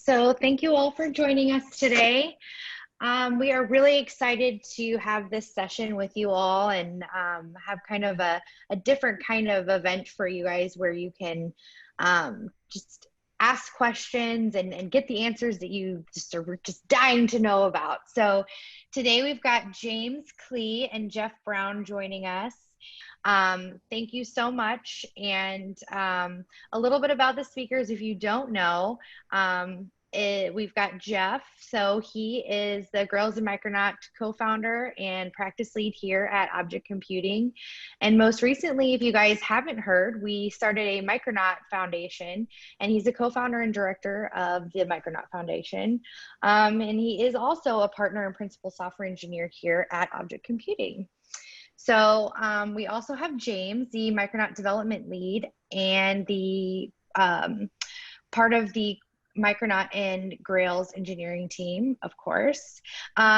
So thank you all for joining us today. We are really excited to have this session with you all and have kind of a different kind of event for you guys where you can just ask questions and get the answers that you are just dying to know about. So today we've got James Kleeh and Jeff Brown joining us. Thank you so much. And a little bit about the speakers, if you don't know, we've got Jeff. So he is the Girls in Micronaut co-founder and practice lead here at Object Computing. And most recently, if you guys haven't heard, we started a Micronaut Foundation, and he's the co-founder and director of the Micronaut Foundation. And he is also a partner and principal software engineer here at Object Computing. So we also have James, the Micronaut development lead and the part of the Micronaut and Grails engineering team, of course.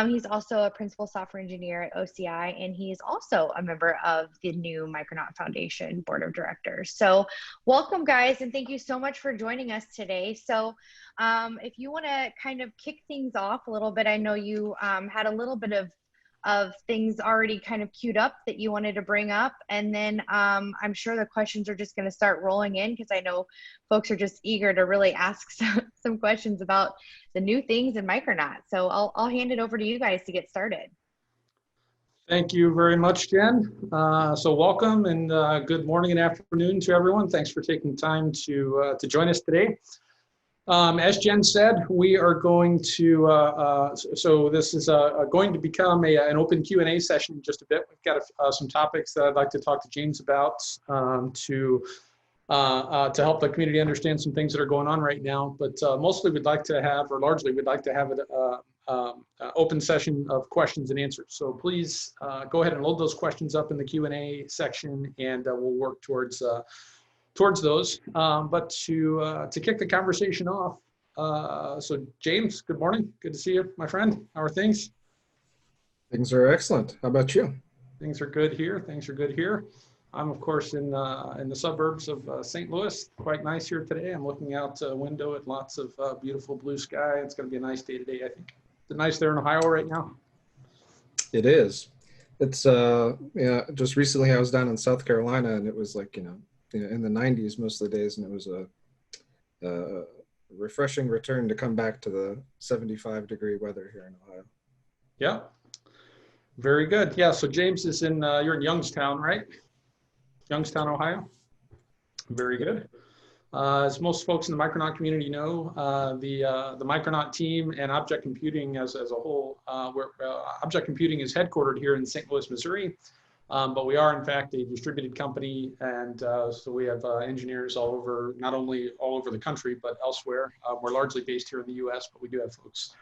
He's also a principal software engineer at OCI, and he's also a member of the new Micronaut Foundation board of directors. So welcome, guys, and thank you so much for joining us today. So if you want to kind of kick things off a little bit, I know you had a little bit of things already kind of queued up that you wanted to bring up. And then I'm sure the questions are just going to start rolling in because I know folks are just eager to really ask some questions about the new things in Micronaut. So I'll hand it over to you guys to get started. Thank you very much, Jen. So welcome and good morning and afternoon to everyone. Thanks for taking time to join us today. As Jen said, we are going to, so this is going to become an open Q&A session in just a bit. We've got some topics that I'd like to talk to James about to help the community understand some things that are going on right now. But mostly we'd like to have, or largely we'd like to have an open session of questions and answers. So please go ahead and load those questions up in the Q&A section, and we'll work towards those, but to kick the conversation off, so James, good morning. Good to see you, my friend. How are things? Things are excellent. How about you? Things are good here. Things are good here. I'm, of course, in the suburbs of St. Louis. Quite nice here today. I'm looking out a window at lots of beautiful blue sky. It's going to be a nice day today, I think. Is it nice there in Ohio right now? It is. It's, yeah, just recently I was down in South Carolina, and it was like, in the 90s most of the days, and it was a refreshing return to come back to the 75-degree weather here in Ohio. Yeah, very good. Yeah, so James is you're in Youngstown, right? Youngstown, Ohio. Very good. As most folks in the Micronaut community know, the Micronaut team and Object Computing as a whole, Object Computing is headquartered here in St. Louis, Missouri. But we are, in fact, a distributed company, and so we have engineers all over, not only all over the country, but elsewhere. We're largely based here in the U.S., but we do have folks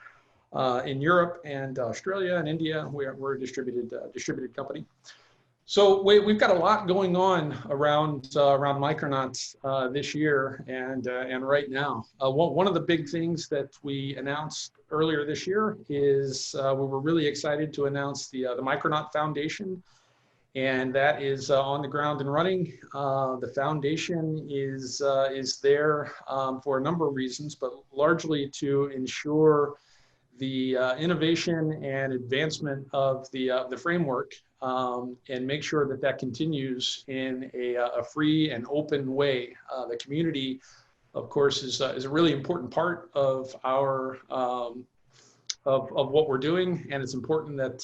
in Europe and Australia and India. We're a distributed company. So we've got a lot going on around Micronauts this year and right now. One of the big things that we announced earlier this year is we were really excited to announce the Micronaut Foundation. And that is on the ground and running. The foundation is there for a number of reasons, but largely to ensure the innovation and advancement of the framework and make sure that that continues in a free and open way. The community, of course, is a really important part of our of what we're doing, and it's important that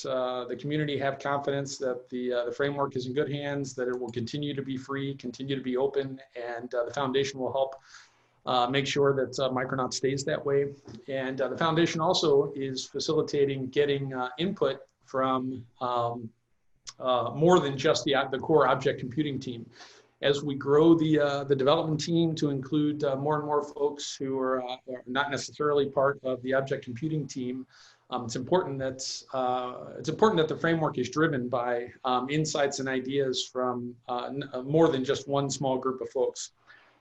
the community have confidence that the framework is in good hands, that it will continue to be free, continue to be open, and the foundation will help make sure that Micronaut stays that way. And the foundation also is facilitating getting input from more than just the core object computing team. As we grow the development team to include more and more folks who are not necessarily part of the object computing team, it's important that the framework is driven by insights and ideas from more than just one small group of folks.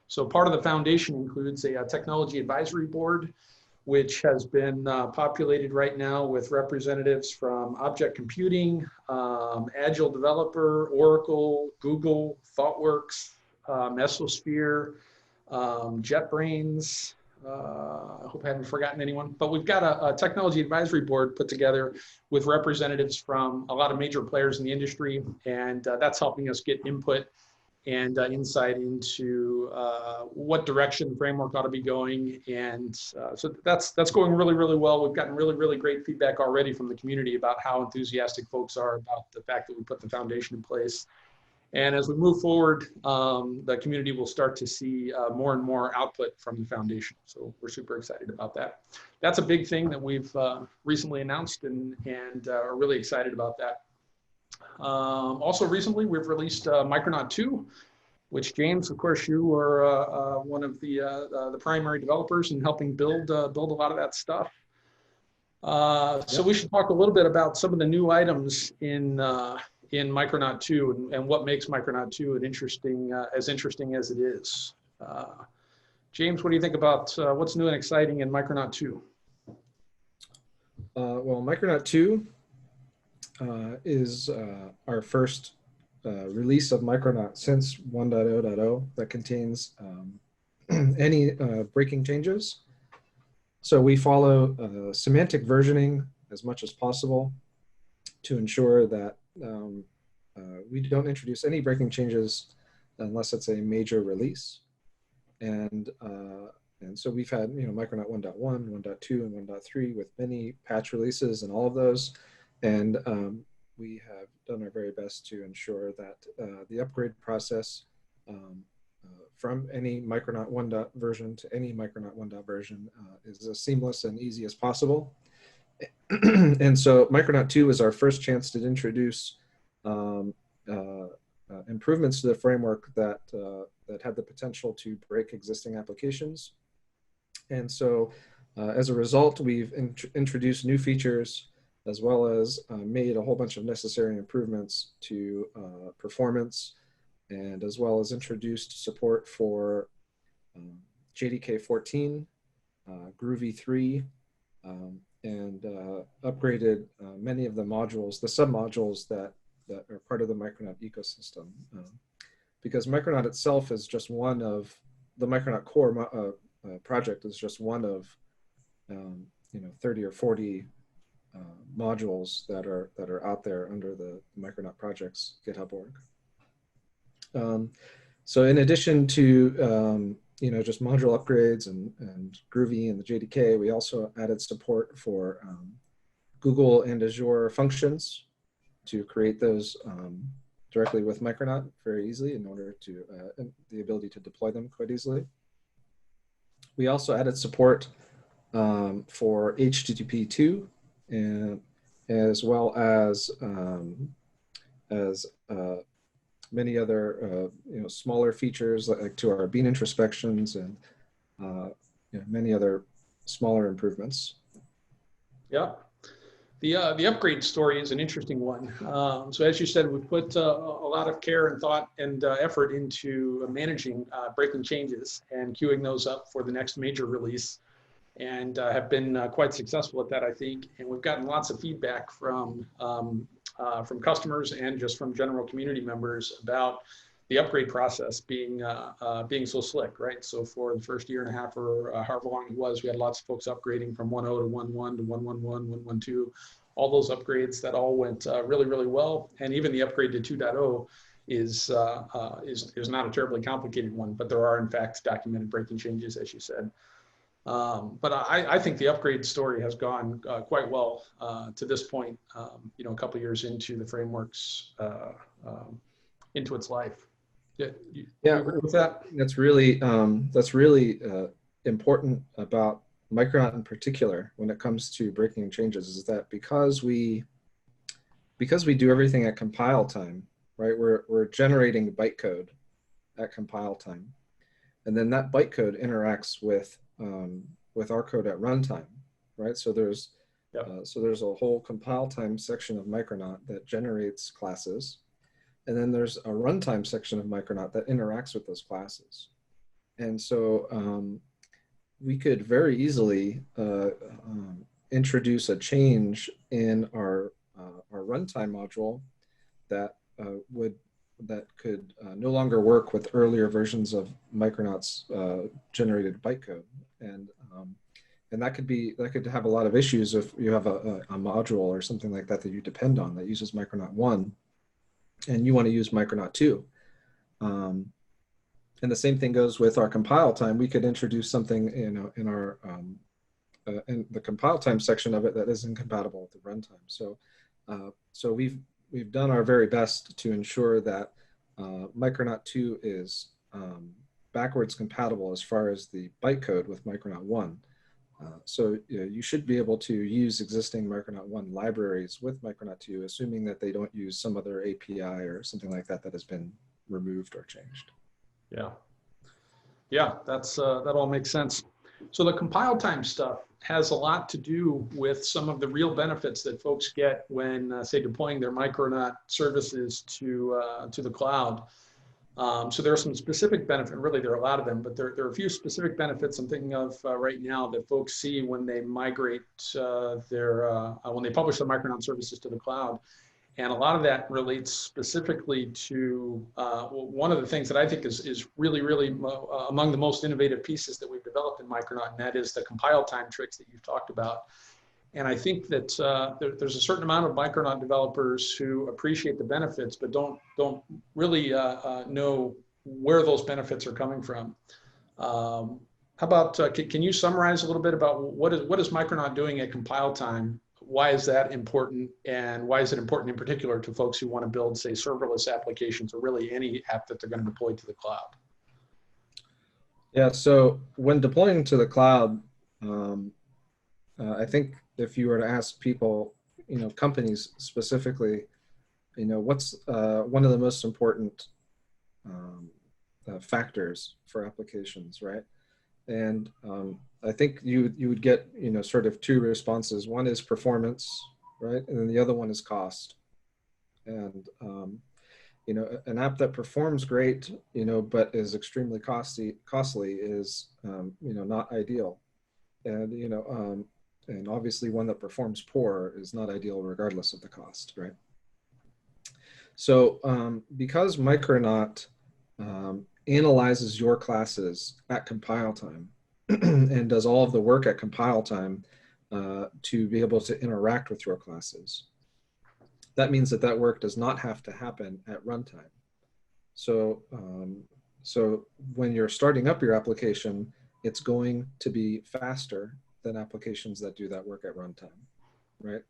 So part of the foundation includes a technology advisory board, which has been populated right now with representatives from Object Computing, Agile Developer, Oracle, Google, ThoughtWorks, Mesosphere, JetBrains, I hope I haven't forgotten anyone, but we've got a technology advisory board put together with representatives from a lot of major players in the industry, and that's helping us get input and insight into what direction the framework ought to be going. And so that's going really, really well. We've gotten really, really great feedback already from the community about how enthusiastic folks are about the fact that we put the foundation in place. And as we move forward, the community will start to see more and more output from the foundation. So we're super excited about that. That's a big thing that we've recently announced, and are really excited about that. Also recently, we've released Micronaut 2, which James, of course, you were one of the primary developers in helping build a lot of that stuff. So we should talk a little bit about some of the new items in Micronaut 2 and what makes Micronaut 2 an interesting as it is. James, what do you think about what's new and exciting in Micronaut 2? Well, Micronaut 2 is our first release of Micronaut since 1.0.0 that contains any breaking changes. So we follow semantic versioning as much as possible to ensure that we don't introduce any breaking changes unless it's a major release. And so we've had, Micronaut 1.1, 1.2, and 1.3 with many patch releases and all of those. And we have done our very best to ensure that the upgrade process from any Micronaut 1. Version to any Micronaut 1. Version is as seamless and easy as possible. And so Micronaut 2 is our first chance to introduce improvements to the framework that have the potential to break existing applications. And so as a result, we've introduced new features as well as made a whole bunch of necessary improvements to performance, and as well as introduced support for JDK 14, Groovy 3, and upgraded many of the modules, the sub-modules that are part of the Micronaut ecosystem. Because Micronaut itself is just one of, the Micronaut core project is just one of 30 or 40 modules that are out there under the Micronaut project's GitHub org. So in addition to just module upgrades and Groovy and the JDK, we also added support for Google and Azure functions to create those directly with Micronaut very easily in order to the ability to deploy them quite easily. We also added support for HTTP 2, and as well as many other smaller features like to our bean introspections and many other smaller improvements. Yeah, the upgrade story is an interesting one. So as you said, we put a lot of care and thought and effort into managing breaking changes and queuing those up for the next major release, and have been quite successful at that, I think. And we've gotten lots of feedback from customers and just from general community members about the upgrade process being so slick, right? So for the first year and a half or however long it was, we had lots of folks upgrading from 1.0 to 1.1 to 1.11, 1.12, all those upgrades that all went really, really well. And even the upgrade to 2.0 is not a terribly complicated one, but there are in fact documented breaking changes, as you said. But I think the upgrade story has gone quite well to this point, a couple of years into the framework's, into its life. You agree with that? That's really important about Micronaut in particular when it comes to breaking changes, is that because we do everything at compile time, right? We're generating bytecode at compile time, and then that bytecode interacts with our code at runtime, right? So there's a whole compile time section of Micronaut that generates classes, and then there's a runtime section of Micronaut that interacts with those classes. And so we could very easily introduce a change in our runtime module that would that could no longer work with earlier versions of Micronaut's generated bytecode, and that could have a lot of issues if you have a module or something like that that you depend on that uses Micronaut 1, and you want to use Micronaut 2. And the same thing goes with our compile time. We could introduce something in our in the compile time section of it that is incompatible with the runtime. So we've done our very best to ensure that Micronaut 2 is backwards compatible as far as the bytecode with Micronaut 1. So you should be able to use existing Micronaut 1 libraries with Micronaut 2, assuming that they don't use some other API or something like that that has been removed or changed. Yeah, yeah, that all makes sense. So the compile time stuff has a lot to do with some of the real benefits that folks get when, say, deploying their Micronaut services to the cloud. So there are some specific benefits, really there are a lot of them, but there are a few specific benefits I'm thinking of right now that folks see when they migrate when they publish their Micronaut services to the cloud. And a lot of that relates specifically to one of the things that I think is really, really among the most innovative pieces that we've developed in Micronaut, and that is the compile time tricks that you've talked about. And I think that there's a certain amount of Micronaut developers who appreciate the benefits, but don't really know where those benefits are coming from. How about, can you summarize a little bit about what is Micronaut doing at compile time? Why is that important? And why is it important in particular to folks who want to build, say, serverless applications or really any app that they're going to deploy to the cloud? Yeah, so when deploying to the cloud, I think if you were to ask people, companies specifically, what's one of the most important factors for applications, right? And I think you would get, sort of two responses. One is performance, right? And then the other one is cost. And, an app that performs great, but is extremely costly is, not ideal. And, and obviously one that performs poor is not ideal regardless of the cost, right? So because Micronaut analyzes your classes at compile time and does all of the work at compile time to be able to interact with your classes, that means that work does not have to happen at runtime. So, so when you're starting up your application, it's going to be faster than applications that do that work at runtime, right?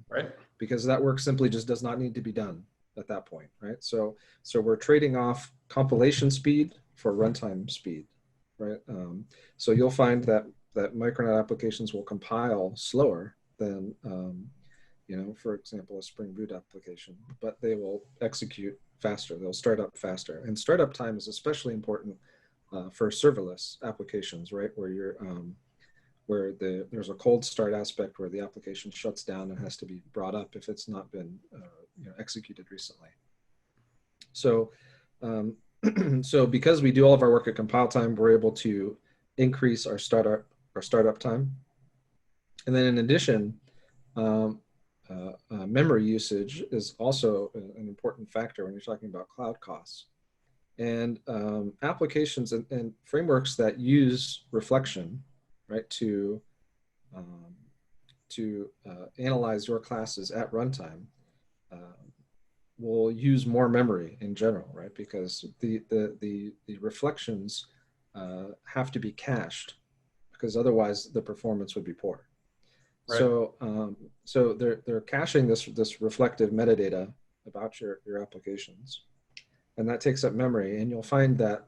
Right. Because that work simply just does not need to be done at that point, right? So we're trading off compilation speed for runtime speed, right? So you'll find that Micronaut applications will compile slower than, for example, a Spring Boot application, but they will execute faster. They'll start up faster. And startup time is especially important for serverless applications, right? Where you're there's a cold start aspect where the application shuts down and has to be brought up if it's not been executed recently. So so because we do all of our work at compile time, we're able to increase our startup time. And then in addition, memory usage is also an important factor when you're talking about cloud costs. And applications and frameworks that use reflection, right, to analyze your classes at runtime will use more memory in general, right? Because the reflections have to be cached, because otherwise the performance would be poor. Right. So so they're caching this reflective metadata about your applications, and that takes up memory. And you'll find that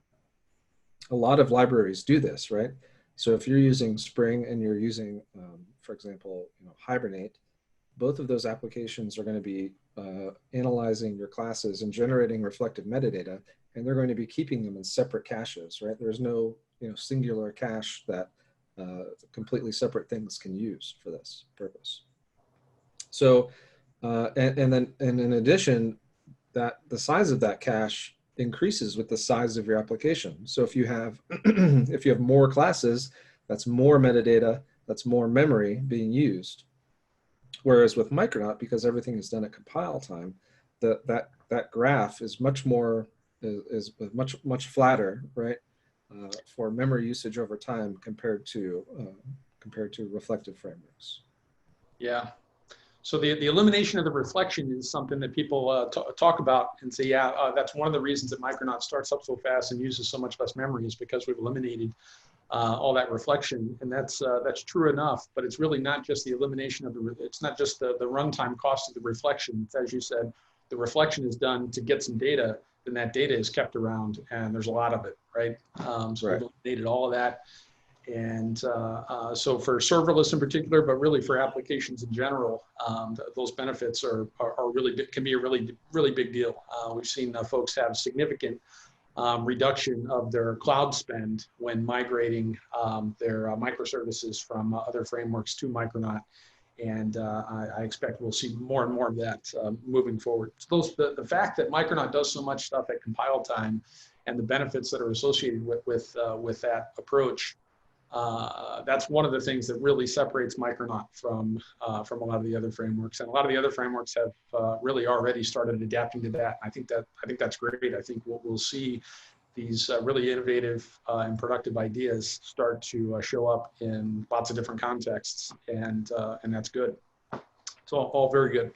a lot of libraries do this, right? So if you're using Spring and you're using, for example, Hibernate, both of those applications are going to be analyzing your classes and generating reflective metadata, and they're going to be keeping them in separate caches, right? There's no singular cache that completely separate things can use for this purpose. So, and in addition, that the size of that cache increases with the size of your application. So if you have if you have more classes, that's more metadata, that's more memory being used. Whereas with Micronaut, because everything is done at compile time, that that graph is much more, is much flatter, right? For memory usage over time compared to reflective frameworks. Yeah. So the elimination of the reflection is something that people talk about and say, yeah, that's one of the reasons that Micronaut starts up so fast and uses so much less memory, is because we've eliminated all that reflection. And that's true enough, but it's really not just the elimination of it's not just the runtime cost of the reflection. It's, as you said, the reflection is done to get some data, then that data is kept around, and there's a lot of it, right? So Right. we've eliminated all of that. And so for serverless in particular, but really for applications in general, those benefits are really can be a really big deal. We've seen folks have significant reduction of their cloud spend when migrating their microservices from other frameworks to Micronaut. And I expect we'll see more and more of that moving forward. So the fact that Micronaut does so much stuff at compile time and the benefits that are associated with that approach, that's one of the things that really separates Micronaut from a lot of the other frameworks, and a lot of the other frameworks have really already started adapting to that. I think that's great. I think we'll see these really innovative and productive ideas start to show up in lots of different contexts, and that's good. It's all very good.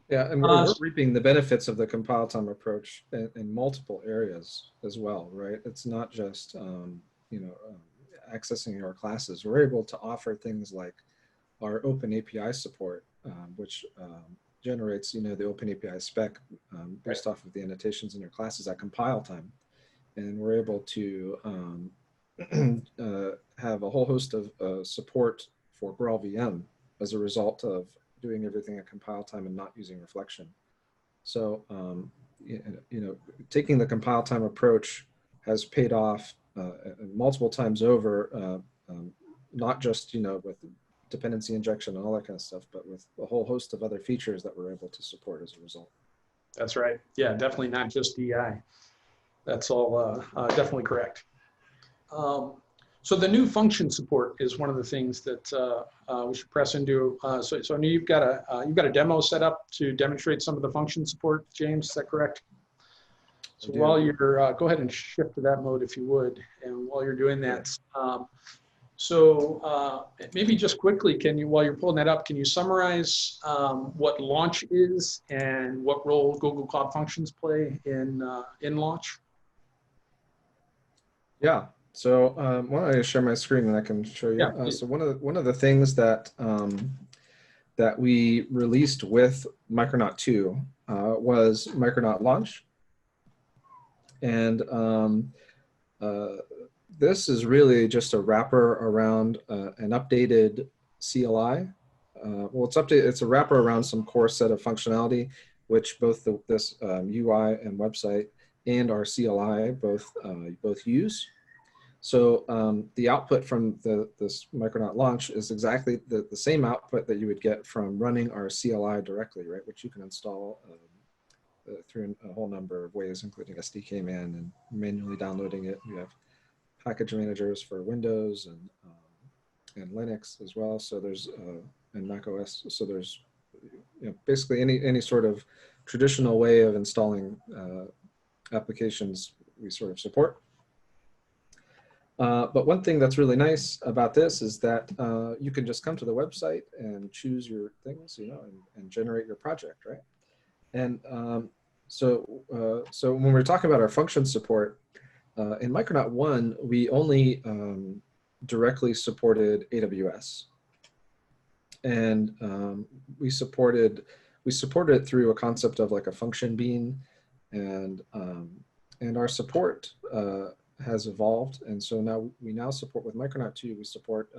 Yeah, and we're reaping the benefits of the compile time approach in multiple areas as well, right? It's not just accessing our classes. We're able to offer things like our open API support, which generates the open API spec based off of the annotations in your classes at compile time. And we're able to have a whole host of support for Graal VM as a result of doing everything at compile time and not using reflection. So, taking the compile time approach has paid off multiple times over, not just, with dependency injection and all that kind of stuff, but with a whole host of other features that we're able to support as a result. That's right. Yeah, definitely not just DI. That's all definitely correct. So the new function support is one of the things that we should press into. So I know you've got a demo set up to demonstrate some of the function support, James. Is that correct? So while you're go ahead and shift to that mode if you would, and while you're doing that, maybe just quickly, while you're pulling that up, can you summarize what launch is and what role Google Cloud Functions play in launch? Yeah. So why don't I share my screen and I can show you? Yeah, so one of the things that that we released with Micronaut 2 was Micronaut Launch, and this is really just a wrapper around an updated CLI. It's a wrapper around some core set of functionality, which both this UI and website and our CLI both use. So the output from this Micronaut launch is exactly the same output that you would get from running our CLI directly, right? Which you can install through a whole number of ways, including SDKman and manually downloading it. We have package managers for Windows and Linux as well. So there's and Mac OS. So there's basically any sort of traditional way of installing applications we sort of support. But one thing that's really nice about this is that you can just come to the website and choose your things, and generate your project, right? And so when we're talking about our function support, in Micronaut 1, we only directly supported AWS. And we supported it through a concept of like a function bean, and our support has evolved, and so now we support with Micronaut 2. We support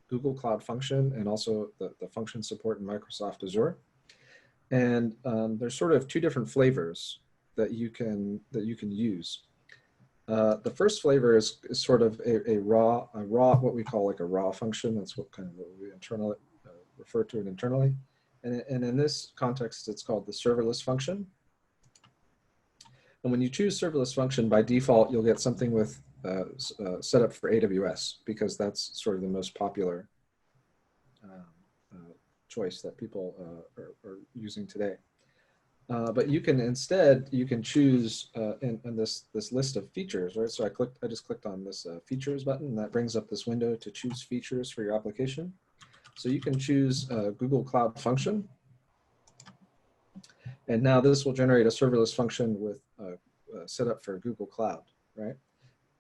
Google Cloud Function and also the function support in Microsoft Azure. And there's sort of two different flavors that you can use. The first flavor is sort of a raw what we call like a raw function. That's what we internally refer to it internally, and in this context, it's called the serverless function. And when you choose serverless function, by default, you'll get something with set up for AWS, because that's sort of the most popular choice that people are using today. But you can instead, you can choose in this list of features, right? So I just clicked on this features button, and that brings up this window to choose features for your application. So you can choose Google Cloud Function. And now this will generate a serverless function with set up for Google Cloud, right?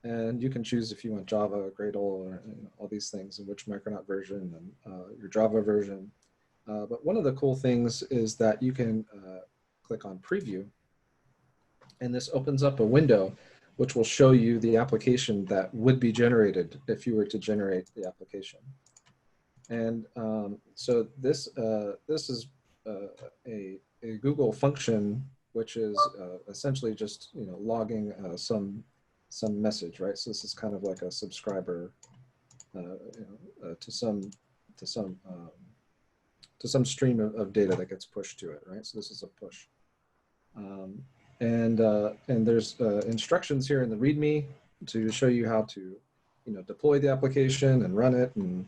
And you can choose if you want Java, Gradle, or all these things, and which Micronaut version and your Java version. But one of the cool things is that you can click on Preview, and this opens up a window which will show you the application that would be generated if you were to generate the application. And so this is a Google function, which is essentially just logging some message, right? So this is kind of like a subscriber to some stream of data that gets pushed to it, right? So this is a push. And there's instructions here in the README to show you how to deploy the application and run it and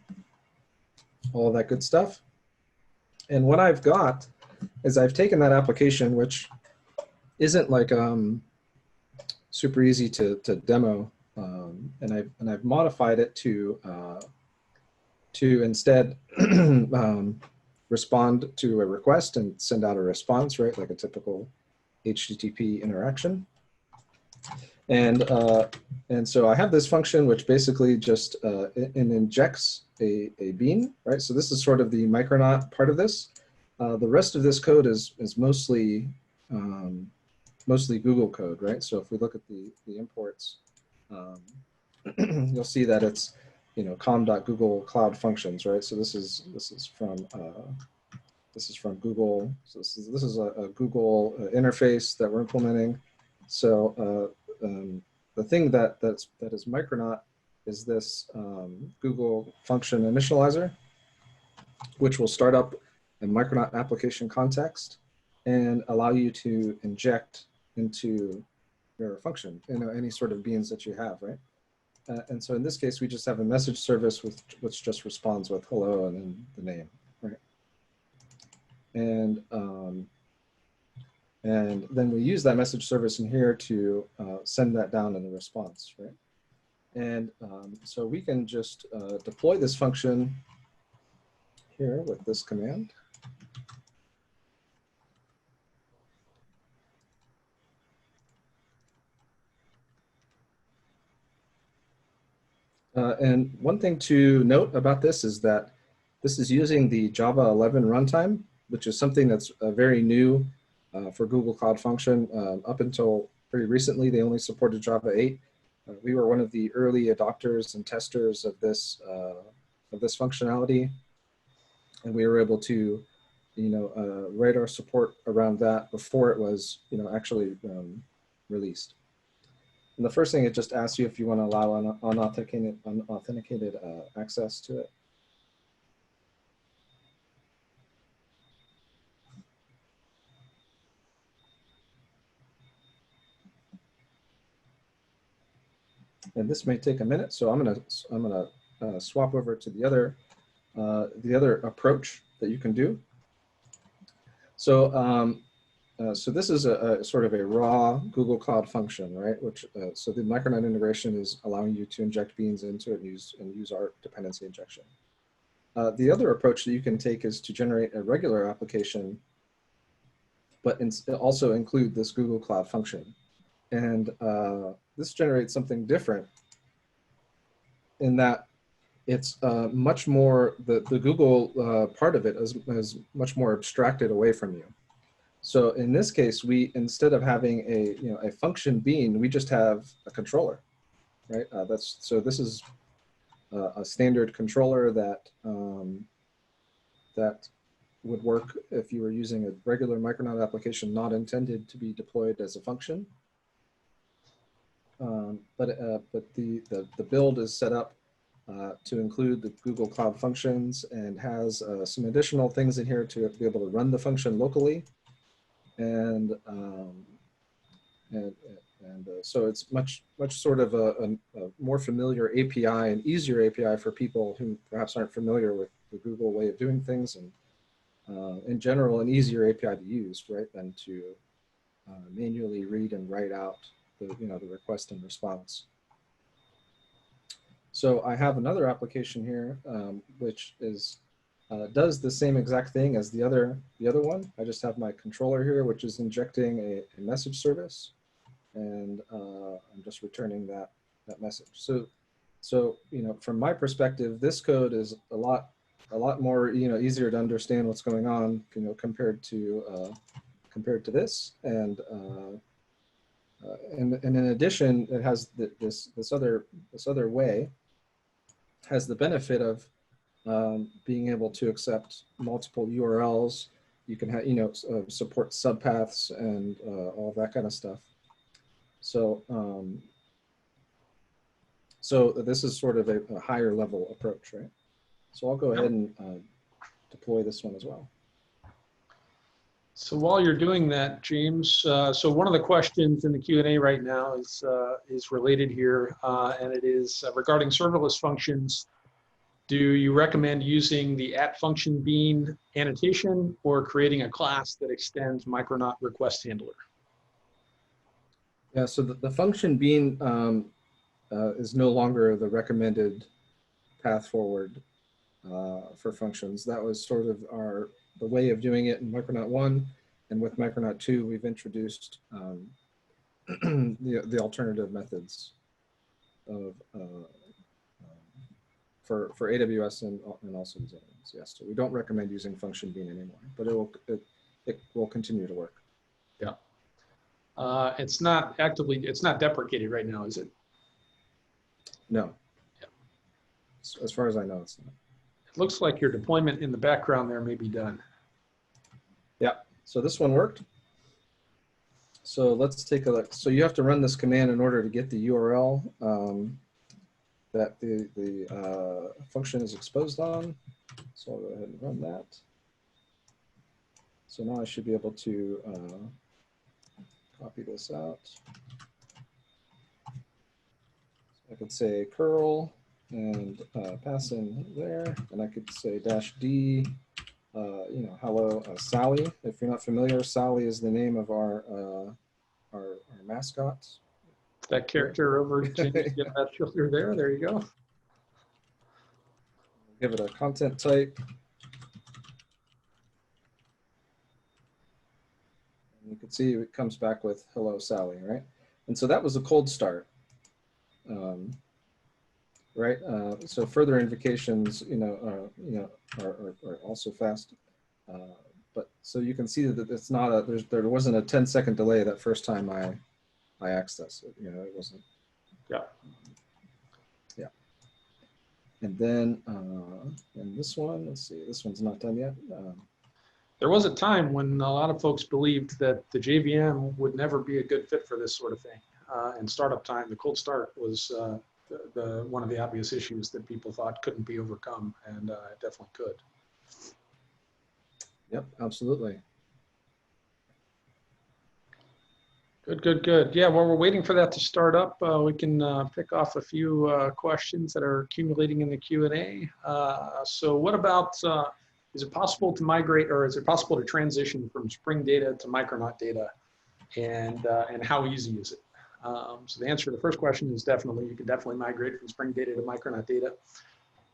all that good stuff. And what I've got is I've taken that application, which isn't like super easy to demo, and I've modified it to instead respond to a request and send out a response, right, like a typical HTTP interaction. And so I have this function which basically just injects a bean, right? So this is sort of the Micronaut part of this. The rest of this code is mostly Google code, right? So if we look at the imports, you'll see that it's com.google cloud functions, right? So this is from Google. So this is a Google interface that we're implementing. So the thing that is Micronaut is this Google function initializer, which will start up a Micronaut application context and allow you to inject into your function, any sort of beans that you have, right? And so in this case, we just have a message service which just responds with hello and then the name, right? And then we use that message service in here to send that down in the response, right? And so we can just deploy this function here with this command. And one thing to note about this is that this is using the Java 11 runtime, which is something that's very new for Google Cloud Function. Up until pretty recently, they only supported Java 8. We were one of the early adopters and testers of this functionality, and we were able to, write our support around that before it was, actually released. And the first thing, it just asks you if you want to allow unauthenticated access to it. And this may take a minute, so I'm gonna swap over to the other approach that you can do. So so this is a sort of a raw Google Cloud function, right? Which so the Micronaut integration is allowing you to inject beans into it and use our dependency injection. The other approach that you can take is to generate a regular application, but also include this Google Cloud function. And this generates something different in that it's much more, the Google part of it is much more abstracted away from you. So in this case, we, instead of having a function bean, we just have a controller, right? So this is a standard controller that that would work if you were using a regular Micronaut application not intended to be deployed as a function. But the build is set up to include the Google Cloud Functions and has some additional things in here to be able to run the function locally. And so it's much sort of a more familiar API and easier API for people who perhaps aren't familiar with the Google way of doing things. And in general, an easier API to use, right, than to manually read and write out the, the request and response. So I have another application here, which is does the same exact thing as the other one. I just have my controller here, which is injecting a message service, and I'm just returning that message. So from my perspective, this code is a lot more easier to understand what's going on, compared to this, and in addition, it has this other way has the benefit of being able to accept multiple URLs. You can have, support subpaths and all that kind of stuff. So, so this is sort of a higher level approach, right? So I'll go ahead and deploy this one as well. So while you're doing that, James, so one of the questions in the Q&A right now is related here, and it is regarding serverless functions. Do you recommend using the @function_bean annotation or creating a class that extends Micronaut request handler? Yeah, so the function bean is no longer the recommended path forward for functions. That was sort of the way of doing it in Micronaut 1, and with Micronaut 2, we've introduced the alternative methods of for AWS and also these other ones. Yes, so we don't recommend using function bean anymore, but it will continue to work. Yeah, it's not deprecated right now, is it? No. Yeah. As far as I know, it's not. It looks like your deployment in the background there may be done. Yeah, so this one worked. So let's take a look. So you have to run this command in order to get the URL that the function is exposed on. So I'll go ahead and run that. So now I should be able to copy this out. I could say curl and pass in there, and I could say -d, hello Sally. If you're not familiar, Sally is the name of our mascot. That character over, get that filter there. There you go. Give it a content type. And you can see it comes back with hello Sally, right? And so that was a cold start. Right. So further invocations, are also fast. But so you can see that it's not there wasn't a 10-second delay that first time I accessed it. It wasn't. Yeah. Yeah. And then and this one, let's see, this one's not done yet. There was a time when a lot of folks believed that the JVM would never be a good fit for this sort of thing. And startup time, the cold start was one of the obvious issues that people thought couldn't be overcome, and it definitely could. Yep, absolutely. Good. Yeah, while we're waiting for that to start up, we can pick off a few questions that are accumulating in the Q&A. So what about, is it possible to migrate, or is it possible to transition from Spring data to Micronaut data, and how easy is it? So the answer to the first question is definitely, you can definitely migrate from Spring data to Micronaut data.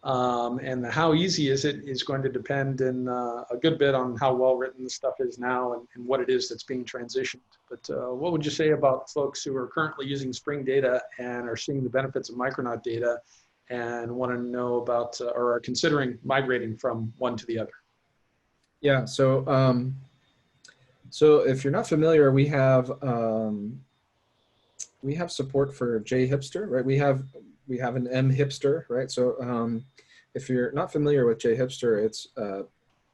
And how easy is it is going to depend in a good bit on how well written the stuff is now and what it is that's being transitioned. But what would you say about folks who are currently using Spring data and are seeing the benefits of Micronaut data and want to know about or are considering migrating from one to the other? Yeah, so so if you're not familiar, we have support for JHipster, right? We have an mHipster, right? So if you're not familiar with JHipster, it's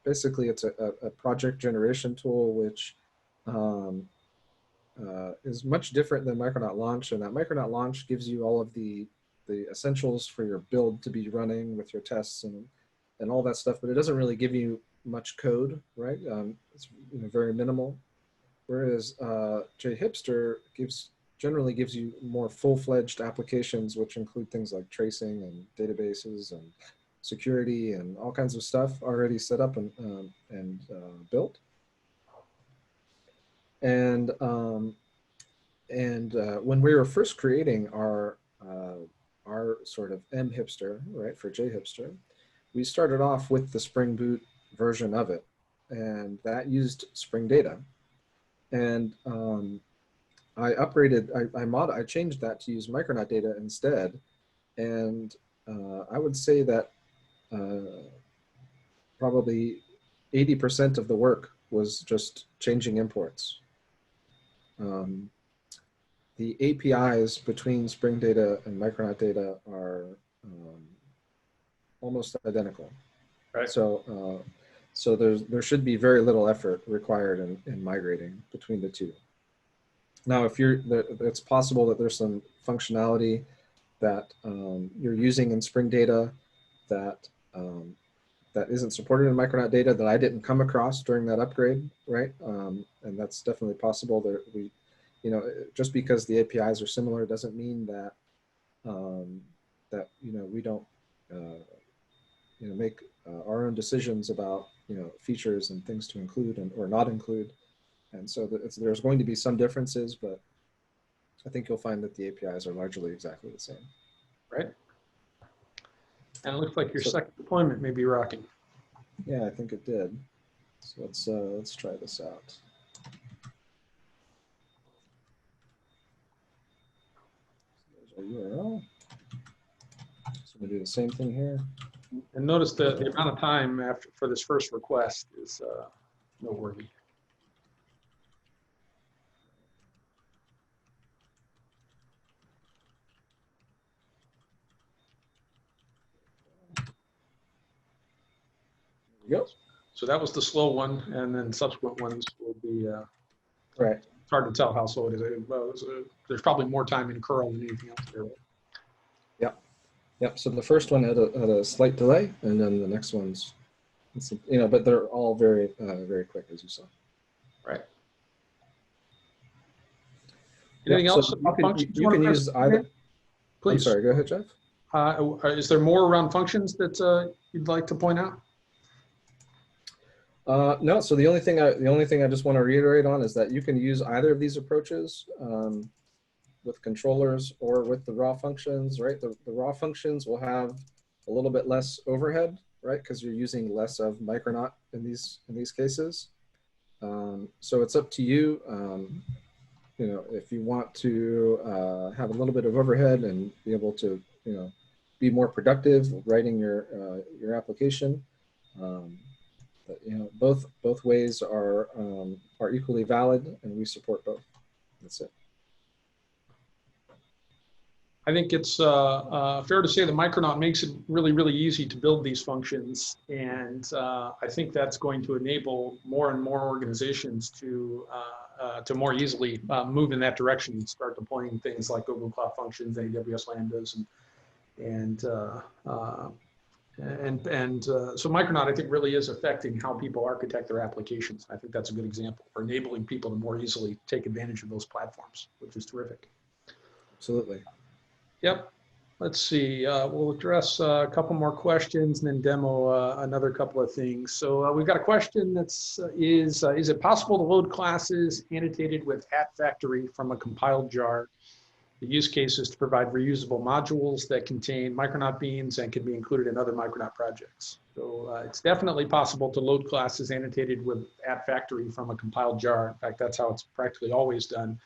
basically it's a project generation tool which is much different than Micronaut Launch, and that Micronaut Launch gives you all of the essentials for your build to be running with your tests and all that stuff, but it doesn't really give you much code, right? It's very minimal. Whereas JHipster generally gives you more full-fledged applications, which include things like tracing and databases and security and all kinds of stuff already set up and built. And when we were first creating our sort of M hipster, right, for J hipster, we started off with the Spring Boot version of it, and that used Spring Data. And I upgraded, I changed that to use Micronaut data instead. And I would say that probably 80% of the work was just changing imports. The APIs between Spring Data and Micronaut data are almost identical. Right. So, so there should be very little effort required in migrating between the two. Now, if it's possible that there's some functionality that you're using in Spring Data that that isn't supported in Micronaut data that I didn't come across during that upgrade, right? And that's definitely possible. That we, you know, just because the APIs are similar doesn't mean that that we don't make our own decisions about features and things to include or not include. And so there's going to be some differences, but I think you'll find that the APIs are largely exactly the same. Right. And it looks like your second deployment may be rocking. Yeah, I think it did. So let's try this out. There's our URL. So we do the same thing here. And notice the amount of time for this first request is noteworthy. Yep. So that was the slow one, and then subsequent ones will be right. It's hard to tell how slow it is. There's probably more time in curl than anything else there. Yep. Yep. So the first one had a slight delay, and then the next one's, but they're all very very quick, as you saw. Right. Anything else? So you can use either. Please. I'm sorry. Go ahead, Jeff. Is there more around functions that you'd like to point out? No. So the only thing I just want to reiterate on is that you can use either of these approaches with controllers or with the raw functions. Right. The raw functions will have a little bit less overhead, right, because you're using less of Micronaut in these cases. So it's up to you. If you want to have a little bit of overhead and be able to, be more productive writing your application. But, both ways are equally valid, and we support both. That's it. I think it's fair to say that Micronaut makes it really, really easy to build these functions. And I think that's going to enable more and more organizations to more easily move in that direction and start deploying things like Google Cloud Functions, AWS Lambdas, so Micronaut, I think, really is affecting how people architect their applications. I think that's a good example for enabling people to more easily take advantage of those platforms, which is terrific. Absolutely. Yep. Let's see. We'll address a couple more questions and then demo another couple of things. So we've got a question that's is it possible to load classes annotated with @factory from a compiled jar? The use case is to provide reusable modules that contain Micronaut beans and can be included in other Micronaut projects. So it's definitely possible to load classes annotated with @factory from a compiled jar. In fact, that's how it's practically always done.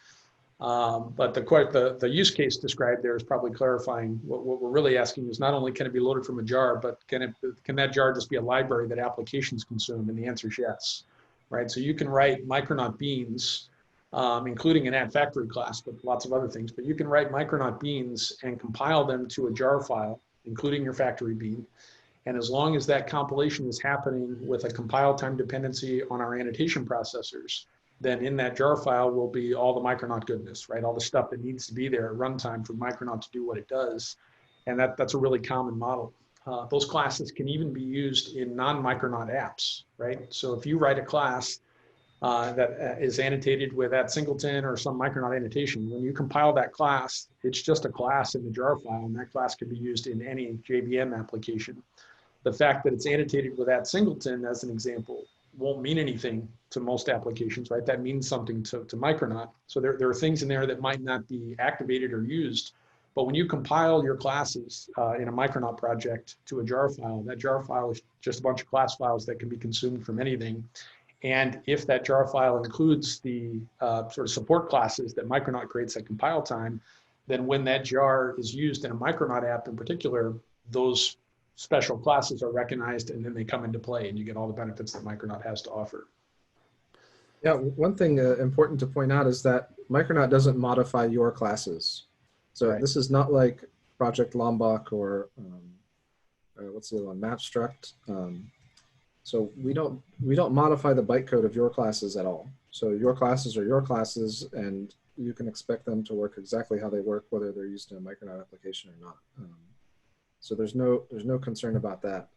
But the use case described there is probably clarifying what we're really asking is not only can it be loaded from a jar, but can that jar just be a library that applications consume? And the answer is yes, right? So you can write Micronaut beans, including an @factory class, but lots of other things. But you can write Micronaut beans and compile them to a jar file, including your factory bean. And as long as that compilation is happening with a compile time dependency on our annotation processors, then in that jar file will be all the Micronaut goodness, right? All the stuff that needs to be there at runtime for Micronaut to do what it does. And that's a really common model. Those classes can even be used in non-Micronaut apps, right? So if you write a class that is annotated with @singleton or some Micronaut annotation, when you compile that class, it's just a class in the jar file, and that class can be used in any JVM application. the fact that it's annotated with @singleton, as an example, won't mean anything to most applications, right? That means something to Micronaut. So there are things in there that might not be activated or used, but when you compile your classes in a Micronaut project to a jar file, that jar file is just a bunch of class files that can be consumed from anything. And if that jar file includes the sort of support classes that Micronaut creates at compile time, then when that jar is used in a Micronaut app in particular, those special classes are recognized and then they come into play and you get all the benefits that Micronaut has to offer. Yeah, one thing important to point out is that Micronaut doesn't modify your classes. So Right. this is not like Project Lombok or what's the other one, Mapstruct. So we don't modify the bytecode of your classes at all. So your classes are your classes, and you can expect them to work exactly how they work, whether they're used in a Micronaut application or not. So there's no concern about that.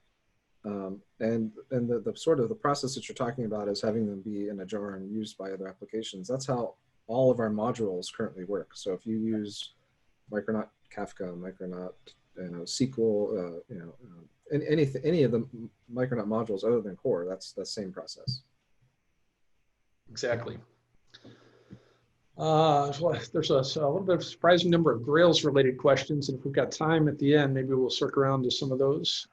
And the sort of the process that you're talking about is having them be in a jar and used by other applications. That's how all of our modules currently work. So if you use Micronaut Kafka, Micronaut SQL, any of the Micronaut modules other than core, that's the same process. Exactly. There's a little bit of a surprising number of Grails related questions, and if we've got time at the end, maybe we'll circle around to some of those.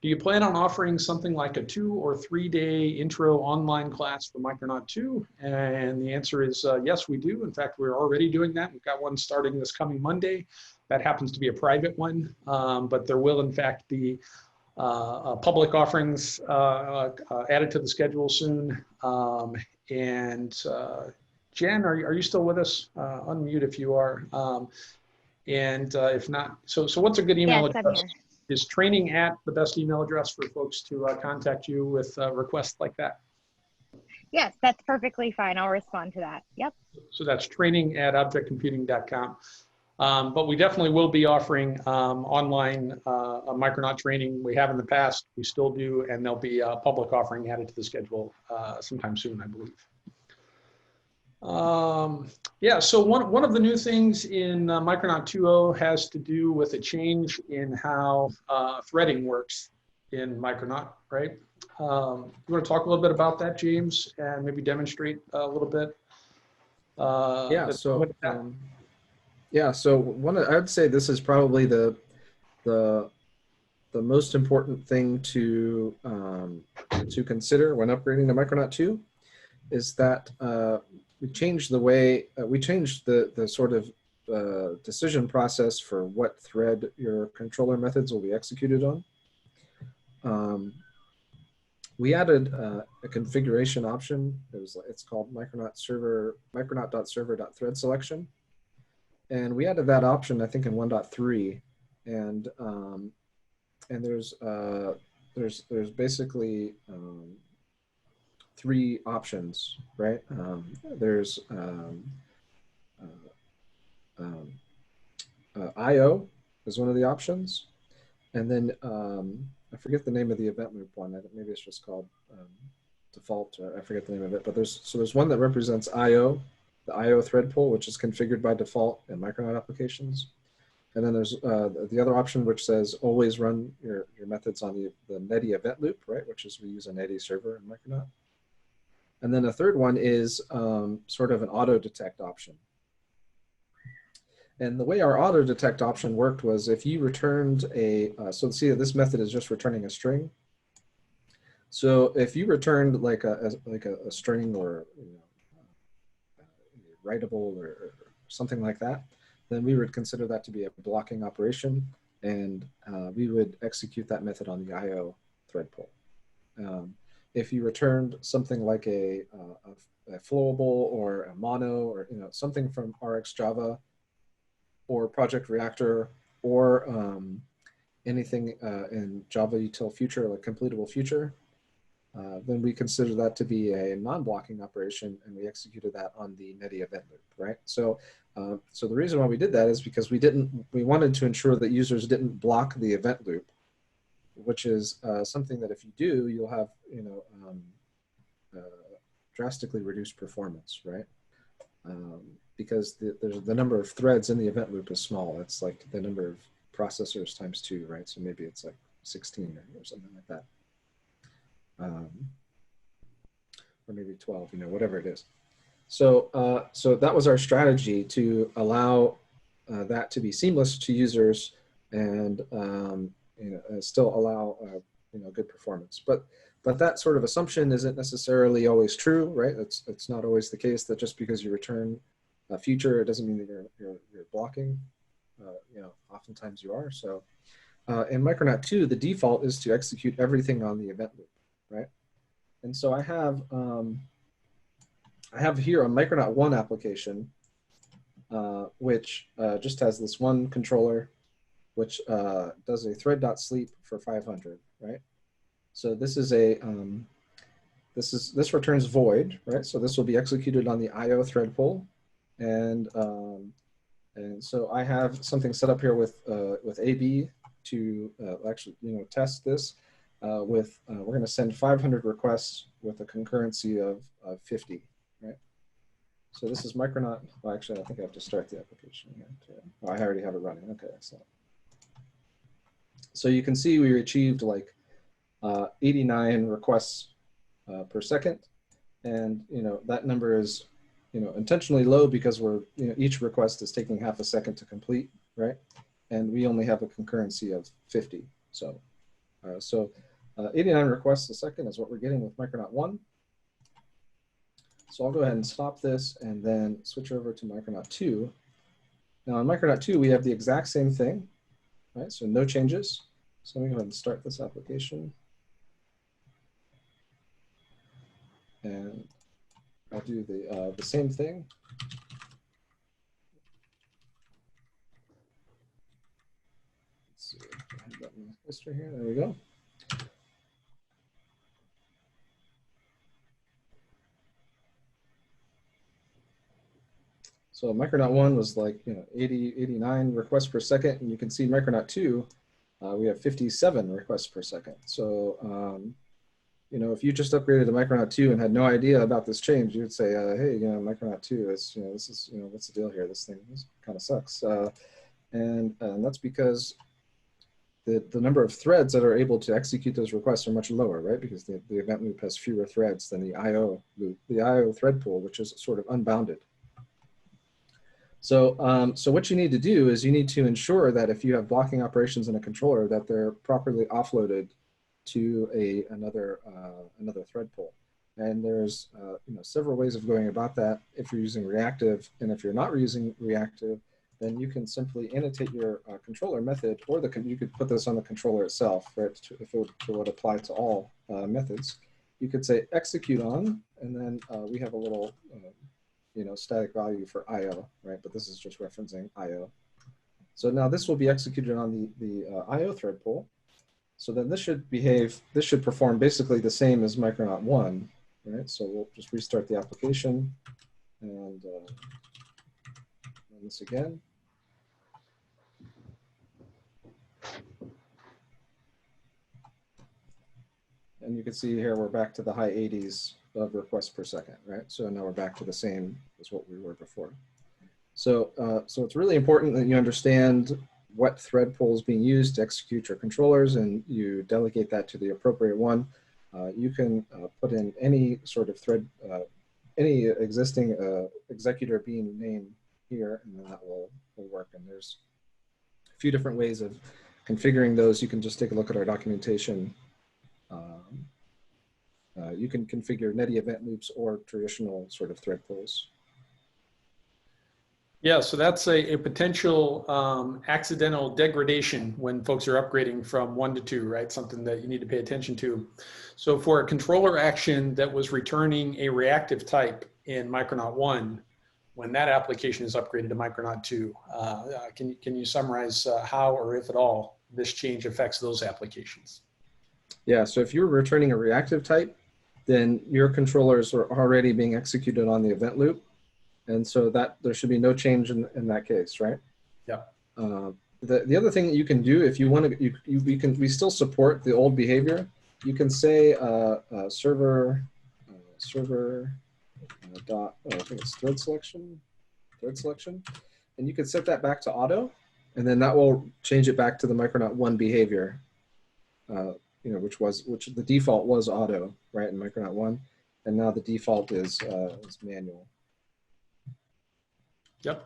Do you plan on offering something like a 2 or 3 day intro online class for Micronaut 2? And the answer is yes, we do. In fact, we're already doing that. We've got one starting this coming Monday. That happens to be a private one, but there will in fact be public offerings added to the schedule soon. Jen, are you still with us? Unmute if you are. If not, so what's a good email Yes, address? I'm here. Is training at the best email address for folks to contact you with requests like that? Yes, that's perfectly fine. I'll respond to that. Yep. So that's training@objectcomputing.com. But we definitely will be offering online Micronaut training. We have in the past, we still do, and there'll be a public offering added to the schedule sometime soon, I believe. Yeah, so one of the new things in Micronaut 2.0 has to do with a change in how threading works in Micronaut, right? You want to talk a little bit about that, James, and maybe demonstrate a little bit? Yeah, so I'd say this is probably the most important thing to consider when upgrading to Micronaut 2 is that we changed the way we changed the sort of decision process for what thread your controller methods will be executed on. We added a configuration option. It's called Micronaut.server.thread selection, and we added that option I think in 1.3, and there's basically 3 options, right? There's IO is one of the options, and then I forget the name of the event loop one. Maybe it's just called default. I forget the name of it. But there's one that represents IO, the IO thread pool, which is configured by default in Micronaut applications. And then there's the other option which says always run your methods on the Netty event loop, right? Which is we use a Netty server in Micronaut. And then the third one is sort of an auto detect option. And the way our auto detect option worked was if you returned so see this method is just returning a string. So if you returned like a string or writable or something like that, then we would consider that to be a blocking operation, and we would execute that method on the IO thread pool. If you returned something like a flowable or a mono or something from RxJava or Project Reactor or anything in Java util future, like completable future, then we consider that to be a non-blocking operation, and we executed that on the Netty event loop, right? So, so the reason why we did that is because we wanted to ensure that users didn't block the event loop, which is something that if you do, you'll have drastically reduced performance, right? Because the number of threads in the event loop is small. It's like the number of processors times 2, right? So maybe it's like 16 or something like that. Or maybe 12, whatever it is. So, so that was our strategy to allow that to be seamless to users and still allow good performance. But that sort of assumption isn't necessarily always true, right? It's not always the case that just because you return a feature, it doesn't mean that you're blocking. Oftentimes you are. So in Micronaut 2, the default is to execute everything on the event loop, right? And so I have here a Micronaut 1 application, which just has this one controller, which does a thread.sleep for 500, right? So this is a this returns void, right? So this will be executed on the IO thread pool, and so I have something set up here with AB to actually test this. We're going to send 500 requests with a concurrency of 50, right? So this is Micronaut. Well, actually, I think I have to start the application here. Oh, I already have it running. Okay, excellent. So you can see we achieved like 89 requests per second, and that number is intentionally low because we're each request is taking half a second to complete, right? And we only have a concurrency of 50. So 89 requests a second is what we're getting with Micronaut 1. So I'll go ahead and stop this and then switch over to Micronaut 2. Now in Micronaut 2, we have the exact same thing, right? So no changes. So let me go ahead and start this application. And I'll do the same thing. Let's see, I have that in the history here. There we go. So Micronaut 1 was like 89 requests per second, and you can see Micronaut 2, we have 57 requests per second. So if you just upgraded to Micronaut 2 and had no idea about this change, you'd say, hey, Micronaut 2 is, this is, what's the deal here? This thing kind of sucks. And that's because the number of threads that are able to execute those requests are much lower, right? Because the event loop has fewer threads than the IO loop, the IO thread pool, which is sort of unbounded. So, so what you need to do is you need to ensure that if you have blocking operations in a controller, that they're properly offloaded to another thread pool. And there's several ways of going about that if you're using reactive. And if you're not using reactive, then you can simply annotate your controller method, or you could put this on the controller itself, right? If it would apply to all methods. You could say execute on, and then we have a little static value for IO, right? But this is just referencing IO. So now this will be executed on the IO thread pool. So then this should perform basically the same as Micronaut 1, right? So we'll just restart the application and run this again. And you can see here we're back to the high 80s of requests per second, right? So now we're back to the same as what we were before. So, so it's really important that you understand what thread pool is being used to execute your controllers, and you delegate that to the appropriate one. You can put in any sort of thread, any existing executor being named here, and then that will work. And there's a few different ways of configuring those. You can just take a look at our documentation. You can configure netty event loops or traditional sort of thread pools. Yeah, so that's a potential accidental degradation when folks are upgrading from 1 to 2, right? Something that you need to pay attention to. So for a controller action that was returning a reactive type in Micronaut 1, when that application is upgraded to Micronaut 2, can you summarize how or if at all this change affects those applications? Yeah, so if you're returning a reactive type, then your controllers are already being executed on the event loop. And so that there should be no change in that case, right? Yeah. The other thing that you can do, if you want to, we still support the old behavior. You can say server dot, I think it's thread selection, and you can set that back to auto, and then that will change it back to the Micronaut 1 behavior. which the default was auto, right, in Micronaut 1, and now the default is manual. Yep.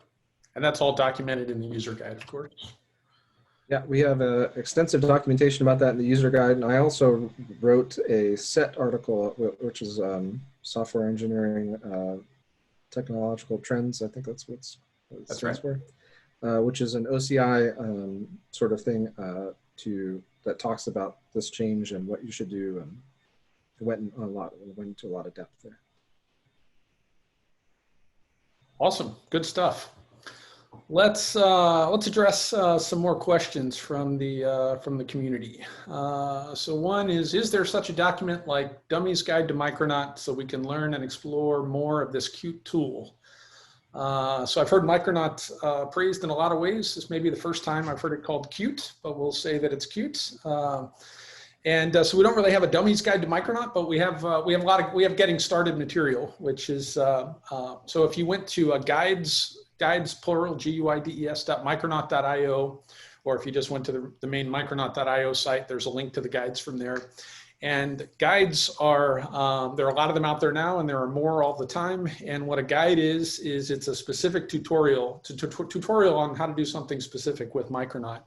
And that's all documented in the user guide, of course. Yeah, we have extensive documentation about that in the user guide, and I also wrote a SET article, which is software engineering technological trends. I think that's what it stands for, which is an OCI sort of thing that talks about this change and what you should do, and it went into a lot of depth there. Awesome, good stuff. Let's address some more questions from the community. So one is there such a document like Dummy's Guide to Micronaut so we can learn and explore more of this cute tool? So I've heard Micronaut praised in a lot of ways. This may be the first time I've heard it called cute, but we'll say that it's cute. So we don't really have a Dummy's Guide to Micronaut, but we have getting started material, which is so if you went to guides plural guides.micronaut.io, or if you just went to the main micronaut.io site, there's a link to the guides from there. And guides are there are a lot of them out there now, and there are more all the time. And what a guide is it's a specific tutorial on how to do something specific with Micronaut.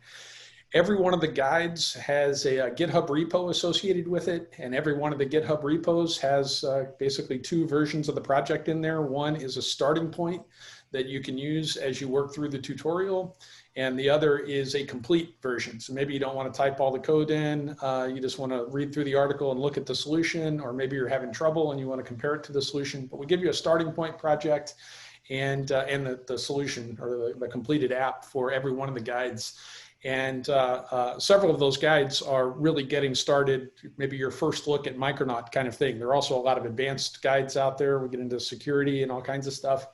Every one of the guides has a GitHub repo associated with it, and every one of the GitHub repos has basically two versions of the project in there. One is a starting point that you can use as you work through the tutorial, and the other is a complete version. So maybe you don't want to type all the code in, you just want to read through the article and look at the solution, or maybe you're having trouble and you want to compare it to the solution. But we give you a starting point project and the solution, or the completed app for every one of the guides. And several of those guides are really getting started, maybe your first look at Micronaut kind of thing. There are also a lot of advanced guides out there. We get into security and all kinds of stuff.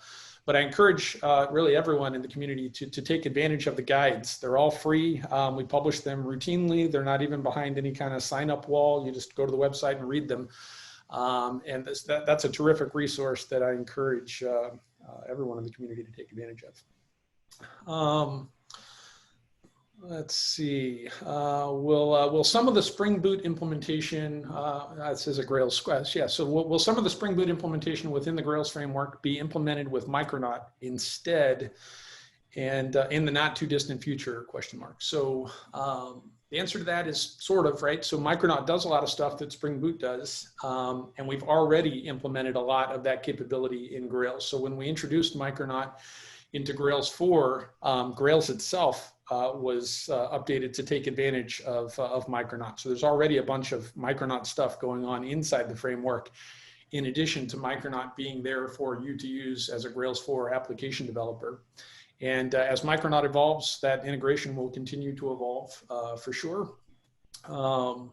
But I encourage really everyone in the community to take advantage of the guides. They're all free. We publish them routinely. They're not even behind any kind of sign-up wall. You just go to the website and read them. And that's a terrific resource that I encourage everyone in the community to take advantage of. Let's see. Will some of the Spring Boot implementation, this is a Grails question, yeah, so will some of the Spring Boot implementation within the Grails framework be implemented with Micronaut instead, and in the not too distant future, question mark. So the answer to that is sort of, right? So Micronaut does a lot of stuff that Spring Boot does, and we've already implemented a lot of that capability in Grails. So when we introduced Micronaut into Grails 4, Grails itself was updated to take advantage of Micronaut. So there's already a bunch of Micronaut stuff going on inside the framework, in addition to Micronaut being there for you to use as a Grails 4 application developer. And as Micronaut evolves, that integration will continue to evolve for sure. Do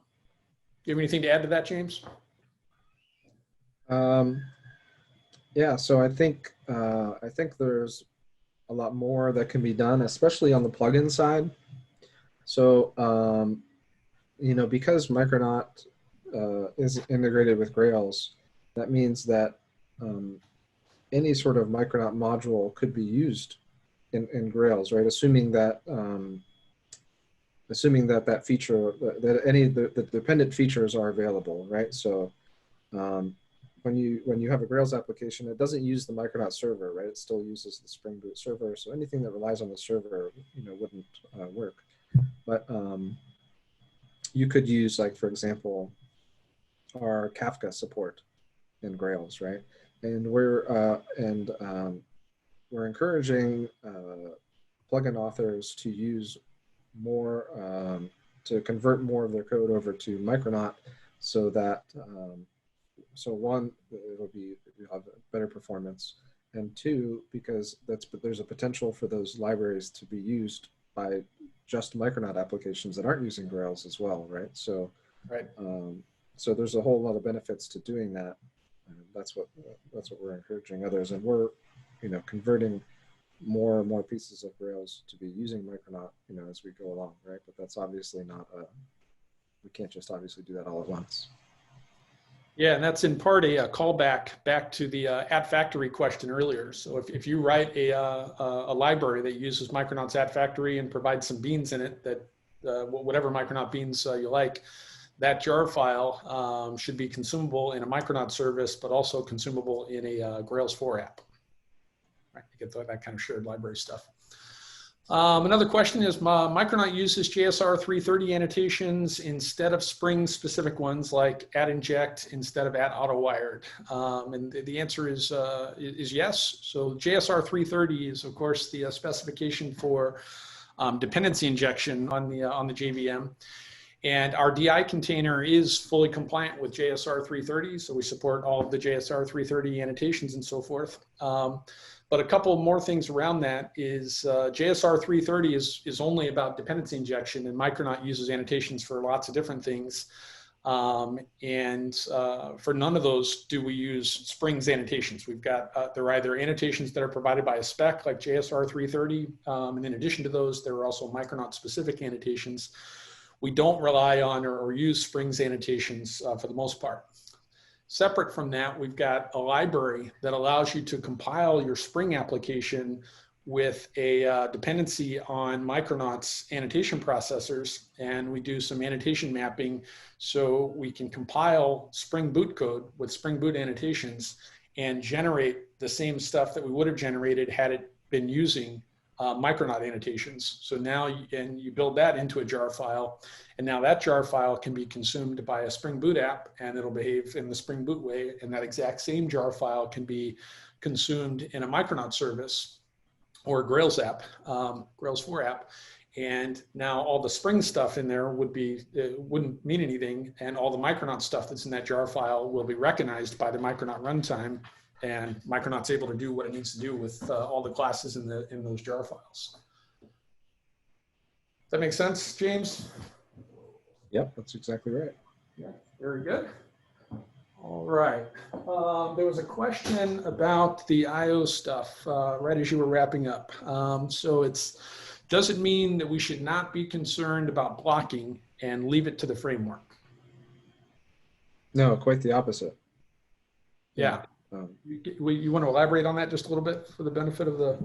you have anything to add to that, James? Yeah, so I think there's a lot more that can be done, especially on the plugin side. So, because Micronaut is integrated with Grails, that means that any sort of Micronaut module could be used in Grails, right? Assuming that that feature, that any of the dependent features are available, right? So when you have a Grails application, it doesn't use the Micronaut server, right? It still uses the Spring Boot server. So anything that relies on the server, wouldn't work. But you could use, like, for example, our Kafka support in Grails, right? And we're encouraging plugin authors to use more, to convert more of their code over to Micronaut, so that so one, you'll have better performance, and two, because there's a potential for those libraries to be used by just Micronaut applications that aren't using Grails as well, right? So, right. So there's a whole lot of benefits to doing that. And that's what we're encouraging others, and we're converting more and more pieces of Grails to be using Micronaut, as we go along, right? But that's obviously not we can't just obviously do that all at once. Yeah, and that's in part a callback back to the at factory question earlier. So if you write a library that uses Micronaut's at factory and provides some beans in it that whatever Micronaut beans you like, that jar file should be consumable in a Micronaut service, but also consumable in a Grails 4 app. Right, you get that kind of shared library stuff. Another question is, Micronaut uses JSR 330 annotations instead of Spring-specific ones like @inject instead of @autowired. And the answer is yes. So JSR 330 is, of course, the specification for dependency injection on the JVM. And our DI container is fully compliant with JSR 330, so we support all of the JSR 330 annotations and so forth. But a couple more things around that is JSR 330 is only about dependency injection, and Micronaut uses annotations for lots of different things. For none of those do we use Spring's annotations. We've got, they're either annotations that are provided by a spec like JSR 330, and in addition to those, there are also Micronaut specific annotations. We don't rely on or use Spring's annotations for the most part. Separate from that, we've got a library that allows you to compile your Spring application with a dependency on Micronaut's annotation processors, and we do some annotation mapping so we can compile Spring Boot code with Spring Boot annotations and generate the same stuff that we would have generated had it been using Micronaut annotations. So now you build that into a jar file, and now that jar file can be consumed by a Spring Boot app, and it'll behave in the Spring Boot way, and that exact same jar file can be consumed in a Micronaut service or a Grails app, Grails 4 app, and now all the Spring stuff in there wouldn't mean anything, and all the Micronaut stuff that's in that jar file will be recognized by the Micronaut runtime, and Micronaut's able to do what it needs to do with all the classes in those jar files. Does that make sense, James? Yep, that's exactly right. Yeah, very good. All right. There was a question about the I/O stuff right as you were wrapping up. Does it mean that we should not be concerned about blocking and leave it to the framework? No, quite the opposite. Yeah. You want to elaborate on that just a little bit for the benefit of the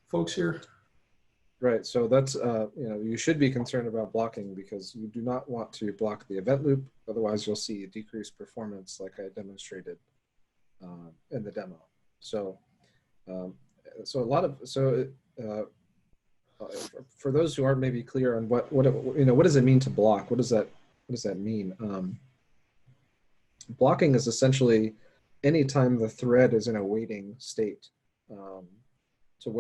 folks here? Right. So that's, you should be concerned about blocking because you do not want to block the event loop. Otherwise, you'll see decreased performance like I demonstrated in the demo. So, for those who aren't maybe clear on what does it mean to block? What does that mean? Blocking is essentially anytime the thread is in a waiting state. So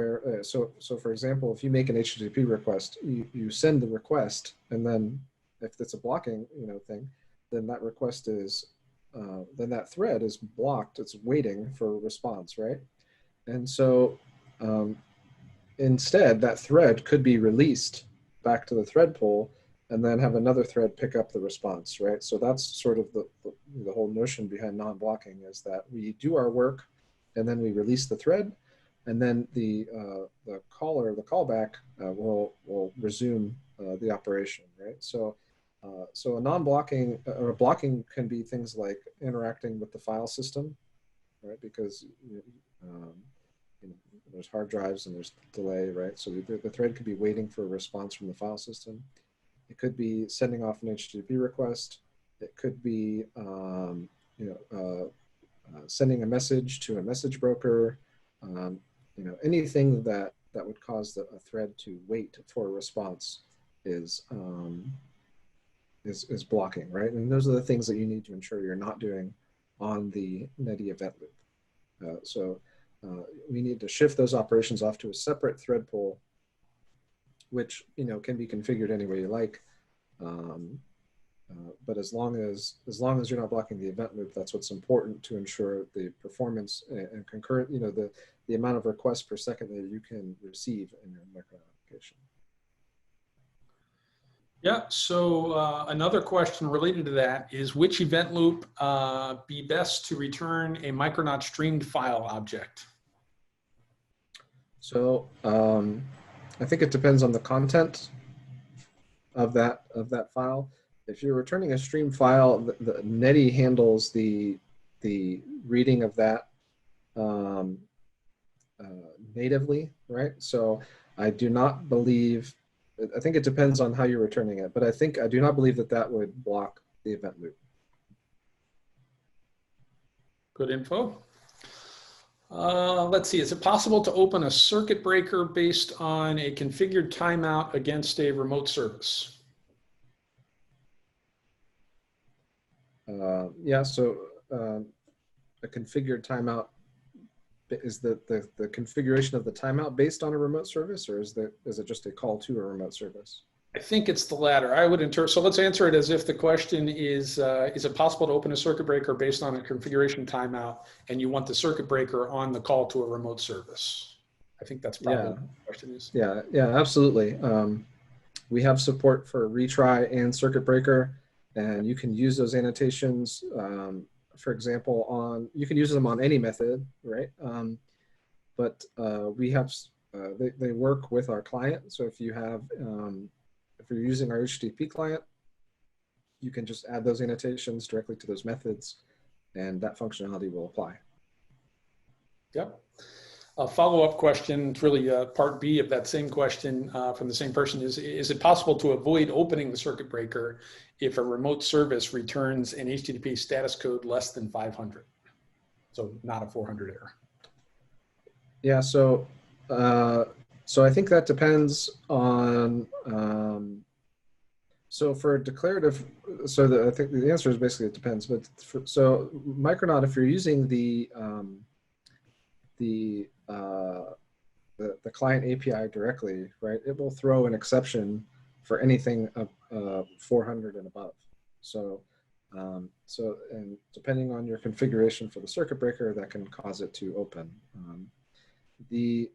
for example, if you make an HTTP request, you send the request, and then if it's a blocking thing, then that request is then that thread is blocked. It's waiting for a response, right? And so instead, that thread could be released back to the thread pool, and then have another thread pick up the response, right? So that's sort of the whole notion behind non-blocking, is that we do our work, and then we release the thread, and then the caller, the callback, will resume the operation, right? So a non-blocking or a blocking can be things like interacting with the file system, right? Because there's hard drives and there's delay, right? So the thread could be waiting for a response from the file system. It could be sending off an HTTP request. It could be sending a message to a message broker. Anything that would cause a thread to wait for a response is blocking, right? And those are the things that you need to ensure you're not doing on the Netty event loop. We need to shift those operations off to a separate thread pool, which can be configured any way you like. But as long as you're not blocking the event loop, that's what's important to ensure the performance and concurrent, the amount of requests per second that you can receive in your Micronaut application. Yeah, so another question related to that is, which event loop be best to return a Micronaut streamed file object? So I think it depends on the content of that file. If you're returning a stream file, the Netty handles the reading of that natively, right? So I do not believe I think it depends on how you're returning it, but I do not believe that that would block the event loop. Good info. Let's see, is it possible to open a circuit breaker based on a configured timeout against a remote service? Yeah, so a configured timeout, is the configuration of the timeout based on a remote service, or is it just a call to a remote service? I think it's the latter. I would interpret, so let's answer it as if the question is it possible to open a circuit breaker based on a configuration timeout and you want the circuit breaker on the call to a remote service? I think that's probably what the question is. Yeah, absolutely. We have support for retry and circuit breaker, and you can use those annotations, for example, you can use them on any method, right? But we have, they work with our client. So if you have, if you're using our HTTP client, you can just add those annotations directly to those methods, and that functionality will apply. Yep. A follow-up question, it's really part B of that same question from the same person, is it possible to avoid opening the circuit breaker if a remote service returns an HTTP status code less than 500? So not a 400 error. Yeah, so I think that depends on, so for declarative, I think the answer is basically it depends, but so Micronaut, if you're using the client API directly, right, it will throw an exception for anything 400 and above. So, and depending on your configuration for the circuit breaker, that can cause it to open. The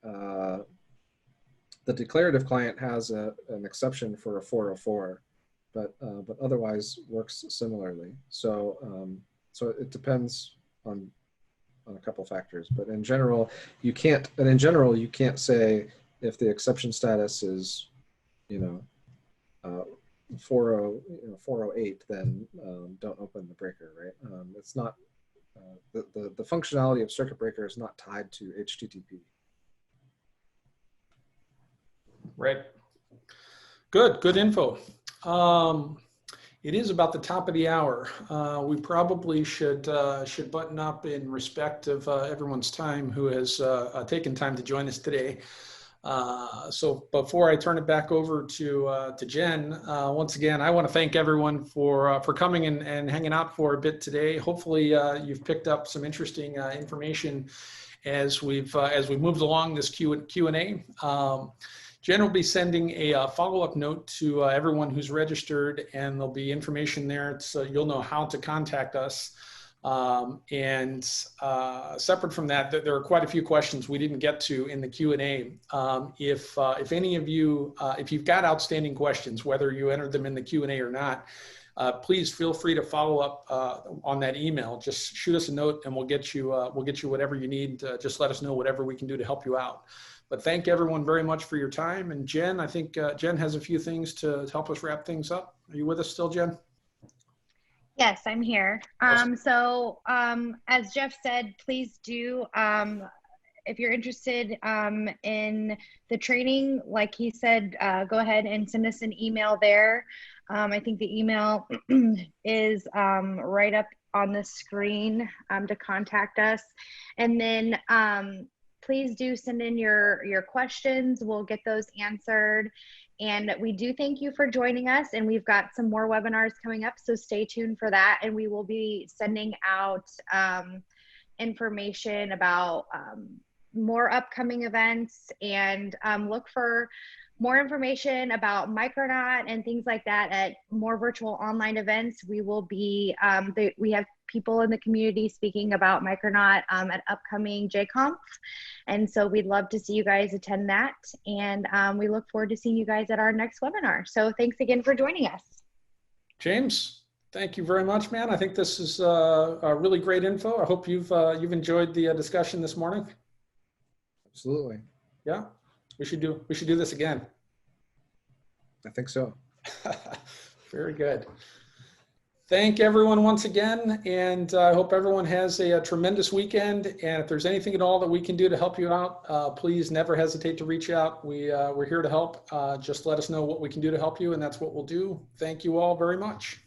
declarative client has an exception for a 404, but otherwise works similarly. So, so it depends on a couple factors, but in general, you can't say if the exception status is, 408, then don't open the breaker, right? It's not, the functionality of circuit breaker is not tied to HTTP. Right. Good info. It is about the top of the hour. We probably should button up in respect of everyone's time who has taken time to join us today. So before I turn it back over to Jen, once again, I want to thank everyone for coming and hanging out for a bit today. Hopefully you've picked up some interesting information as we've moved along this Q&A. Jen will be sending a follow-up note to everyone who's registered, and there'll be information there so you'll know how to contact us. Separate from that, there are quite a few questions we didn't get to in the Q&A. If any of you, if you've got outstanding questions, whether you entered them in the Q&A or not, please feel free to follow up on that email. Just shoot us a note and we'll get you whatever you need. Just let us know whatever we can do to help you out. But thank everyone very much for your time. And Jen, I think Jen has a few things to help us wrap things up. Are you with us still, Jen? Yes, I'm here. Awesome. As Jeff said, please do, if you're interested in the training, like he said, go ahead and send us an email there. I think the email is right up on the screen to contact us. And then please do send in your questions. We'll get those answered. And we do thank you for joining us. And we've got some more webinars coming up, so stay tuned for that. And we will be sending out information about more upcoming events, and look for more information about Micronaut and things like that at more virtual online events. We will be, we have people in the community speaking about Micronaut at upcoming JConf. And so we'd love to see you guys attend that. And we look forward to seeing you guys at our next webinar. So thanks again for joining us. James, thank you very much, man. I think this is a really great info. I hope you've enjoyed the discussion this morning. Absolutely. Yeah, we should do this again. I think so. Very good. thank everyone once again, and I hope everyone has a tremendous weekend. And if there's anything at all that we can do to help you out, please never hesitate to reach out. We're here to help. Just let us know what we can do to help you, and that's what we'll do. Thank you all very much.